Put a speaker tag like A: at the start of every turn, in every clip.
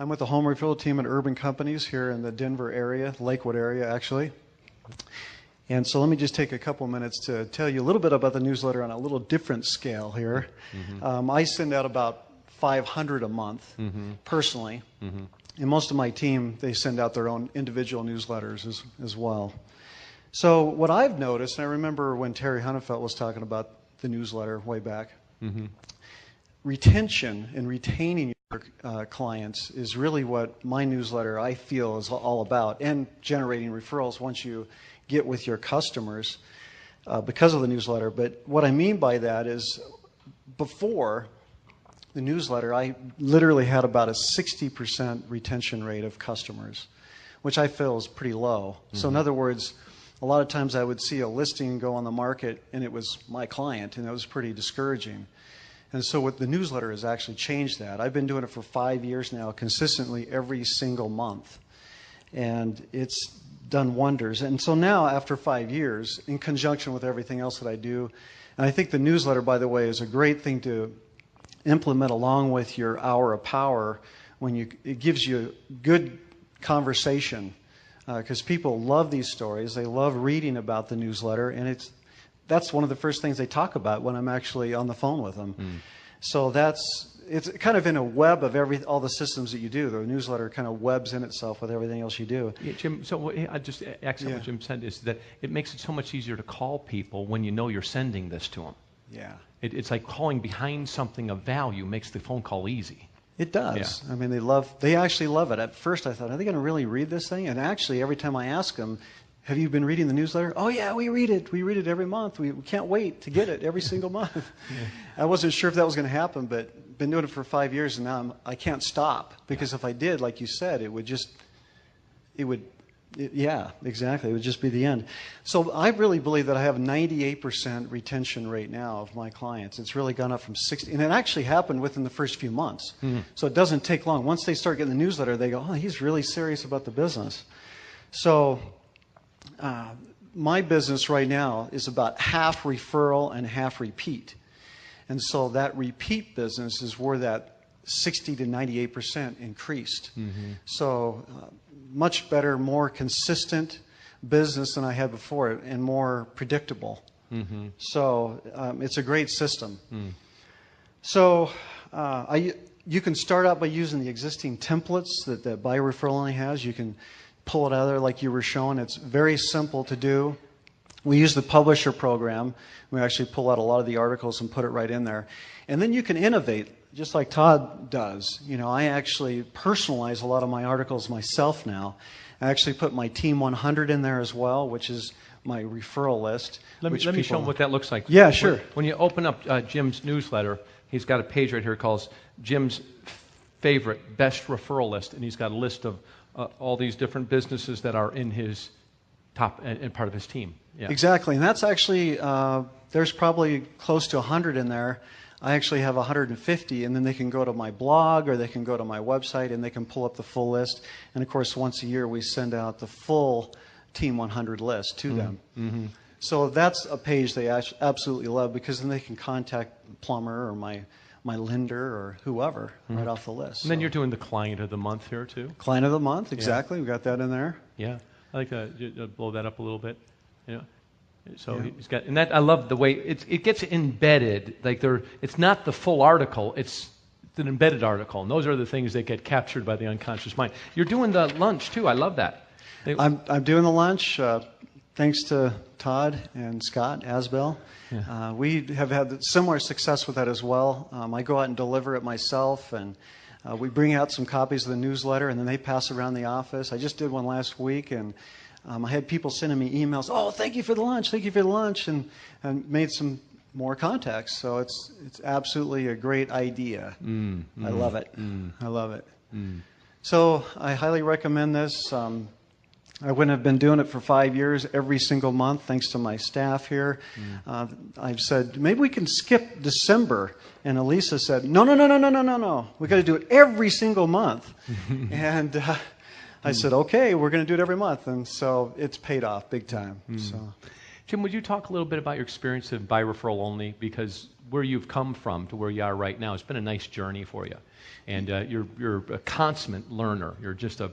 A: I'm with the home referral team at Urban Companies here in the Denver area, Lakewood area, actually. And so let me just take a couple minutes to tell you a little bit about the newsletter on a little different scale here. I send out about 500 a month personally. And most of my team, they send out their own individual newsletters as well. So what I've noticed, and I remember when Terry Hunnefeld was talking about the newsletter way back, retention and retaining your clients is really what my newsletter, I feel, is all about, and generating referrals once you get with your customers because of the newsletter. But what I mean by that is before the newsletter, I literally had about a 60% retention rate of customers, which I feel is pretty low. So in other words, a lot of times I would see a listing go on the market and it was my client, and it was pretty discouraging. And so what the newsletter has actually changed that. I've been doing it for 5 years now, consistently every single month. And it's done wonders. And so now, after 5 years, in conjunction with everything else that I do, and I think the newsletter, by the way, is a great thing to implement along with your hour of power it gives you good conversation because people love these stories. They love reading about the newsletter, and that's one of the first things they talk about when I'm actually on the phone with them. So it's kind of in a web of all the systems that you do. The newsletter kind of webs in itself with everything else you do.
B: Yeah, Jim, so I just accent what Jim said is that it makes it so much easier to call people when you know you're sending this to them.
A: Yeah.
B: It's like calling behind something of value makes the phone call easy.
A: It does.
B: Yeah.
A: I mean, they actually love it. At first I thought, are they going to really read this thing? And actually, every time I ask them, have you been reading the newsletter? Oh, yeah, we read it. We read it every month. We can't wait to get it every single month. I wasn't sure if that was going to happen, but been doing it for 5 years, and now I can't stop. Because if I did, like you said, it would just be the end. So I really believe that I have a 98% retention rate now of my clients. It's really gone up from 60, and it actually happened within the first few months. So it doesn't take long. Once they start getting the newsletter, they go, oh, he's really serious about the business. So my business right now is about half referral and half repeat. And so that repeat business is where that 60 to 98% increased. So much better, more consistent business than I had before, and more predictable. So it's a great system. So you can start out by using the existing templates that Buy Referral only has. You can pull it out of there like you were showing. It's very simple to do. We use the publisher program. We actually pull out a lot of the articles and put it right in there. And then you can innovate, just like Todd does. I actually personalize a lot of my articles myself now. I actually put my Team 100 in there as well, which is my referral list.
B: Let me show them what that looks like.
A: Yeah, sure.
B: When you open up Jim's newsletter, he's got a page right here called Jim's Favorite Best Referral List, and he's got a list of all these different businesses that are in his top and part of his team. Yeah.
A: Exactly, and that's actually, there's probably close to 100 in there. I actually have 150, and then they can go to my blog or they can go to my website and they can pull up the full list. And of course, once a year we send out the full Team 100 list to them. So that's a page they absolutely love, because then they can contact plumber or my lender or whoever right off the list.
B: And then you're doing the client of the month here too.
A: Client of the month, exactly. We got that in there.
B: Yeah, I like to blow that up a little bit. So he's got, and that I love the way it gets embedded. Like it's not the full article; it's an embedded article, and those are the things that get captured by the unconscious mind. You're doing the lunch too. I love that.
A: I'm doing the lunch. Thanks to Todd and Scott Asbell. Yeah. We have had similar success with that as well. I go out and deliver it myself, and we bring out some copies of the newsletter, and then they pass around the office. I just did one last week, and I had people sending me emails, oh, thank you for the lunch, and made some more contacts. So it's absolutely a great idea. I love it. I love it. So I highly recommend this. I wouldn't have been doing it for 5 years every single month, thanks to my staff here. I've said, maybe we can skip December. And Elisa said, no. We got to do it every single month. And I said, okay, we're going to do it every month. And so it's paid off big time. So,
B: Jim, would you talk a little bit about your experience of Buy Referral only? Because where you've come from to where you are right now. It's been a nice journey for you, and you're a consummate learner. You're just a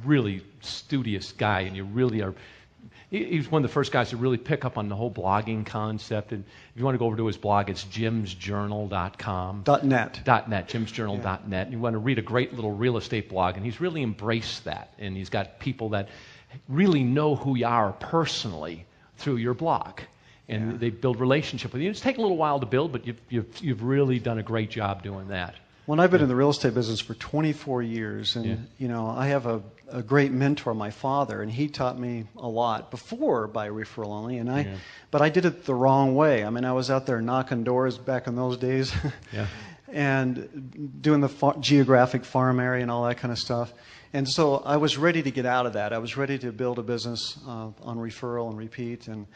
B: really studious guy, and you really are. He's one of the first guys to really pick up on the whole blogging concept. And if you want to go over to his blog, it's jimsjournal.com.
A: .net.
B: .net, jimsjournal.net. And you want to read a great little real estate blog, and he's really embraced that. And he's got people that really know who you are personally through your blog. And they build relationship with you. It's taken a little while to build, but you've really done a great job doing that.
A: Well, I've been in the real estate business for 24 years, and I have a great mentor, my father, and he taught me a lot before by referral only, but I did it the wrong way. I mean, I was out there knocking doors back in those days, and doing the geographic farm area and all that kind of stuff. And so I was ready to get out of that. I was ready to build a business on referral and repeat, and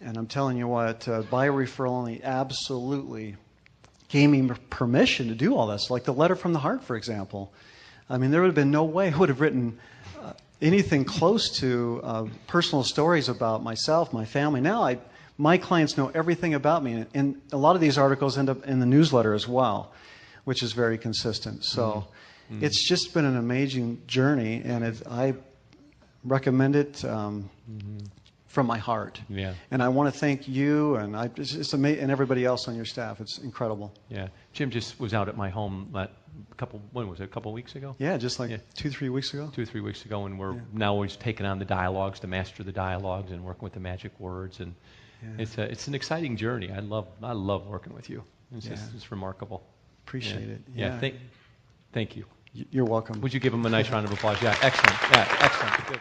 A: I'm telling you what, by referral only absolutely gave me permission to do all this, like the letter from the heart, for example. I mean, there would have been no way I would have written anything close to personal stories about myself, my family. Now, my clients know everything about me, and a lot of these articles end up in the newsletter as well, which is very consistent. So it's just been an amazing journey, and I recommend it from my heart.
B: Yeah.
A: And I want to thank you and and everybody else on your staff. It's incredible.
B: Yeah. Jim just was out at my home when was it, a couple weeks ago?
A: Yeah, just like 2-3 weeks ago.
B: 2 or 3 weeks ago, and we're now always taking on the dialogues, to master the dialogues, and working with the magic words. And it's an exciting journey. I love working with you. It's remarkable.
A: Appreciate it.
B: Yeah. Thank you.
A: You're welcome.
B: Would you give him a nice round of applause? Yeah, excellent. Yeah, excellent. Good.